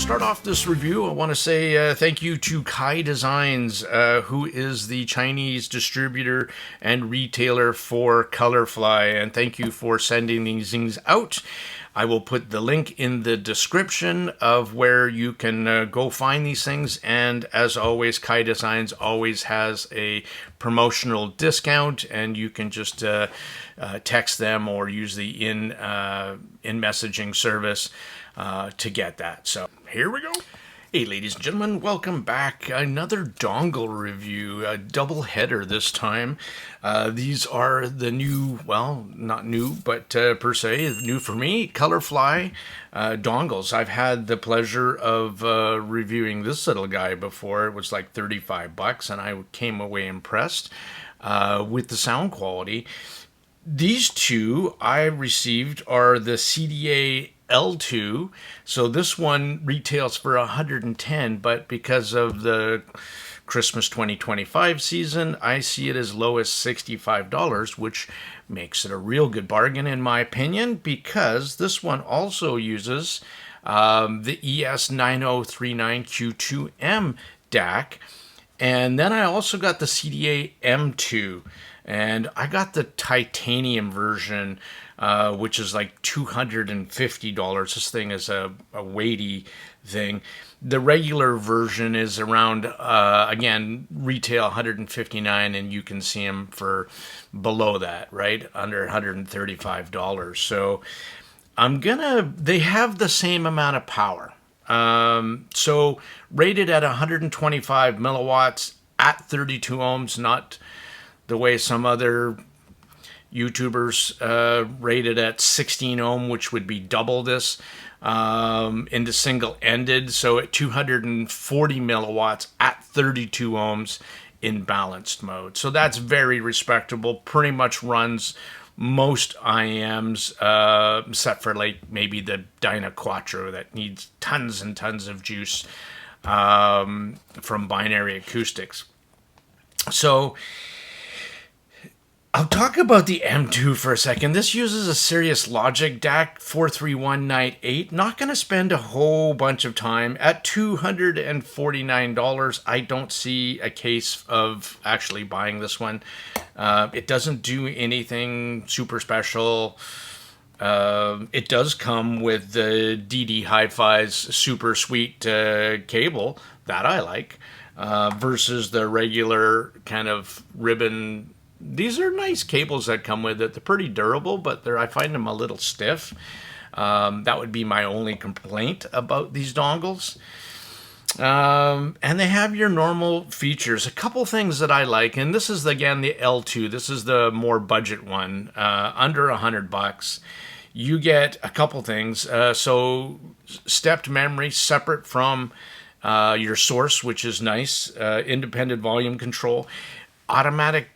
start off this review, I want to say thank you to Kaei Designs, who is the Chinese distributor and retailer for Colorfly, and thank you for sending these things out. I will put the link in the description of where you can go find these things, and as always, Kaei Designs always has a promotional discount, and you can just text them or use the in-messaging service to get that. So here we go. Hey ladies and gentlemen, welcome back. Another dongle review, a double header this time. These are the new, well, not new, but per se, new for me, Colorfly dongles. I've had the pleasure of reviewing this little guy before. It was like 35 bucks, and I came away impressed with the sound quality. These two I received are the CDA L2, so this one retails for $110, but because of the Christmas 2025 season, I see it as low as $65, which makes it a real good bargain in my opinion, because this one also uses the ES9039Q2M DAC, and then I also got the CDA M2, and I got the titanium version, which is like $250. This thing is a weighty thing. The regular version is around, again, retail $159, and you can see them for below that, right? Under $135. So they have the same amount of power. So rated at 125 milliwatts at 32 ohms, not the way some other YouTubers rated at 16 ohm, which would be double this, into single-ended, so at 240 milliwatts at 32 ohms in balanced mode. So that's very respectable, pretty much runs most IMs, except for like maybe the Dyna Quattro that needs tons and tons of juice from Binary Acoustics. So I'll talk about the M2 for a second. This uses a Serious Logic DAC 43198. Not going to spend a whole bunch of time. At $249, I don't see a case of actually buying this one. It doesn't do anything super special. It does come with the DD Hi-Fi's super sweet cable that I like, versus the regular kind of ribbon. These are nice cables that come with it. They're pretty durable, but I find them a little stiff. That would be my only complaint about these dongles. And they have your normal features. A couple things that I like, and this is, again, the L2. This is the more budget one, under $100. You get a couple things. So stepped memory separate from your source, which is nice. Independent volume control. Automatic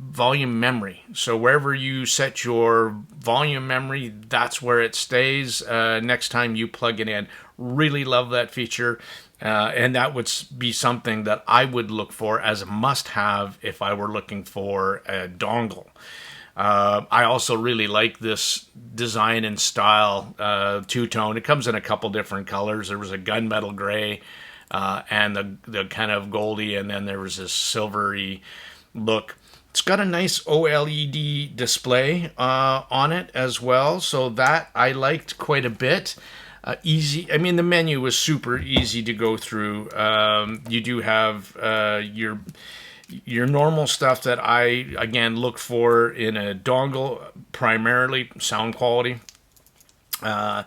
volume memory, so wherever you set your volume memory, that's where it stays next time you plug it in. Really love that feature, and that would be something that I would look for as a must-have if I were looking for a dongle. I also really like this design and style, two-tone. It comes in a couple different colors. There was a gunmetal gray and the kind of goldy, and then there was this silvery look. It's got a nice OLED display on it as well, so that I liked quite a bit. Easy. I mean, the menu was super easy to go through. You do have your normal stuff that I, again, look for in a dongle, primarily sound quality. And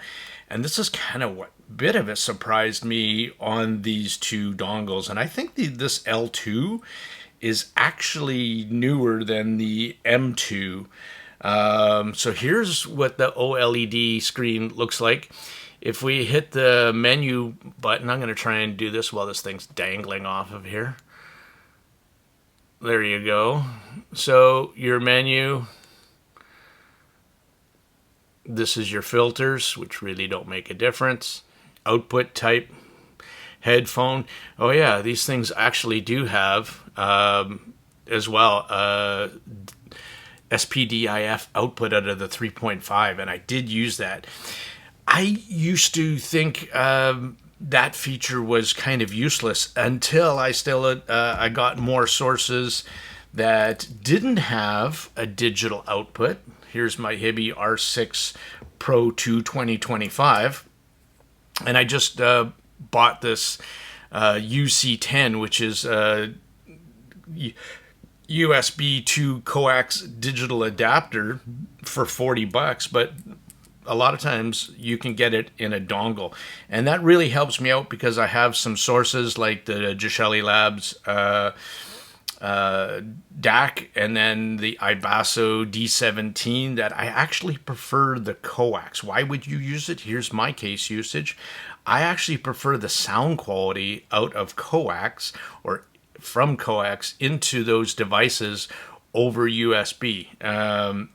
this is kind of what bit of it surprised me on these two dongles, and I think this L2 is actually newer than the M2. So here's what the OLED screen looks like. If we hit the menu button, I'm going to try and do this while this thing's dangling off of here. There you go. So your menu, this is your filters, which really don't make a difference. Output type, headphone. Oh yeah, these things actually do have as well SPDIF output out of the 3.5, and I did use that. I used to think that feature was kind of useless until I got more sources that didn't have a digital output. Here's my Hibby R6 Pro 2 2025. And I just bought this UC10, which is USB to coax digital adapter for $40, but a lot of times you can get it in a dongle, and that really helps me out because I have some sources like the Gishelli Labs DAC and then the Ibasso D17 that I actually prefer the coax. Why would you use it? Here's my case usage. I actually prefer the sound quality out of coax or from coax into those devices over USB.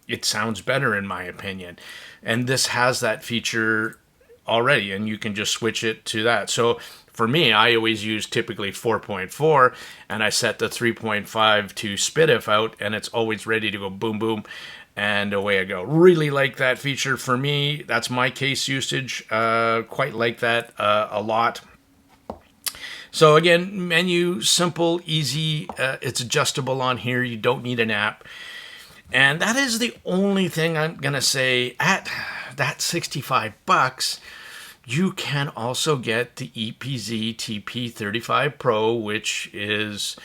It sounds better in my opinion. And this has that feature already, and you can just switch it to that. So for me, I always use typically 4.4, and I set the 3.5 to SPDIF out, and it's always ready to go boom, boom, and away I go. Really like that feature. For me, that's my case usage. Quite like that a lot. So again, menu, simple, easy. It's adjustable on here. You don't need an app. And that is the only thing I'm going to say. At that $65, you can also get the EPZ TP35 Pro, which is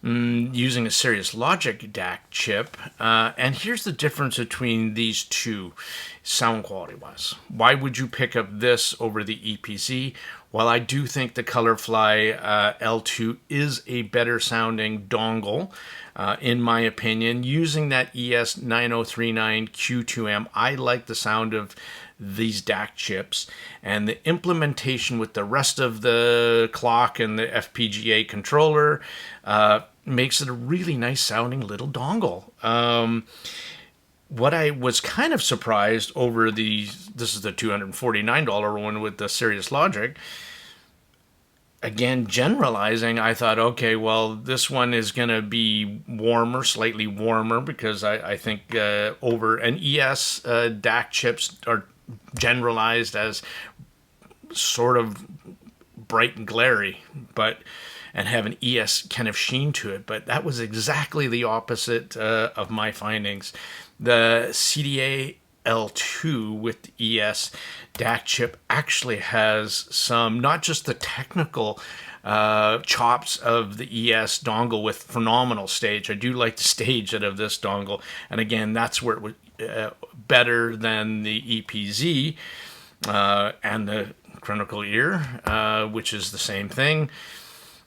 using a Serious Logic DAC chip. And here's the difference between these two sound quality-wise. Why would you pick up this over the EPZ? Well, I do think the Colorfly L2 is a better sounding dongle, in my opinion. Using that ES9039 Q2M, I like the sound of these DAC chips, and the implementation with the rest of the clock and the FPGA controller makes it a really nice sounding little dongle. What I was kind of surprised over this is the $249 one with the Serious Logic. Again, generalizing, I thought, okay, well, this one is going to be warmer, slightly warmer, because I think over an ES DAC chips are generalized as sort of bright and glary, and have an ES kind of sheen to it. But that was exactly the opposite of my findings. The CDA L2 with the ES DAC chip actually has some, not just the technical chops of the ES dongle with phenomenal stage. I do like the stage out of this dongle, and again, that's where it was better than the EPZ and the Critical Ear, which is the same thing.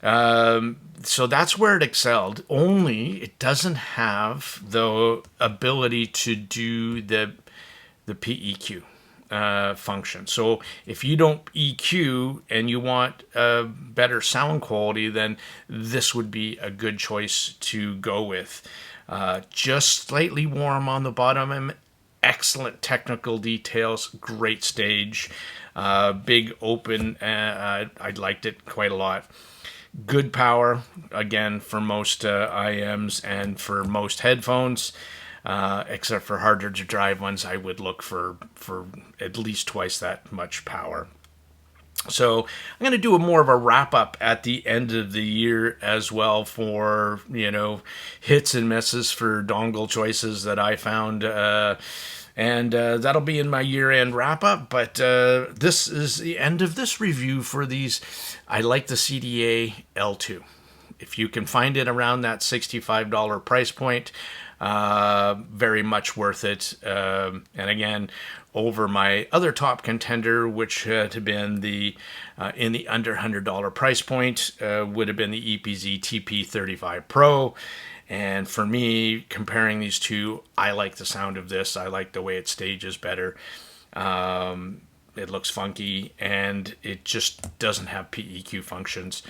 So that's where it excelled. Only it doesn't have the ability to do the PEQ function. So if you don't EQ and you want better sound quality, then this would be a good choice to go with. Just slightly warm on the bottom, excellent technical details, great stage, big open. I liked it quite a lot. Good power, again, for most IMs and for most headphones, except for harder to drive ones. I would look for at least twice that much power. So I'm going to do more of a wrap up at the end of the year as well for, hits and misses for dongle choices that I found. And that'll be in my year-end wrap-up, but this is the end of this review for these. I like the CDA L2. If you can find it around that $65 price point, very much worth it. And again, over my other top contender, which had been in the under $100 price point, would have been the EPZ TP35 Pro. And for me, comparing these two, I like the sound of this. I like the way it stages better. It looks funky, and it just doesn't have PEQ functions.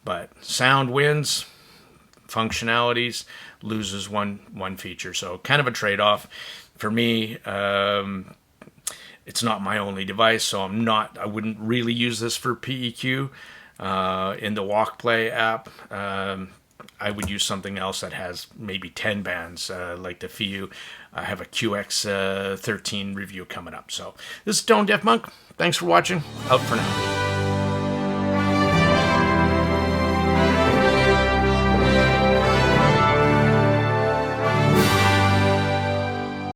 But sound wins, functionalities loses one feature. So kind of a trade-off. For me, it's not my only device, so I wouldn't really use this for PEQ. In the WalkPlay app, I would use something else that has maybe 10 bands, like the FIU. I have a QX13 review coming up. So this is Tone Deaf Monk. Thanks for watching. Out for now.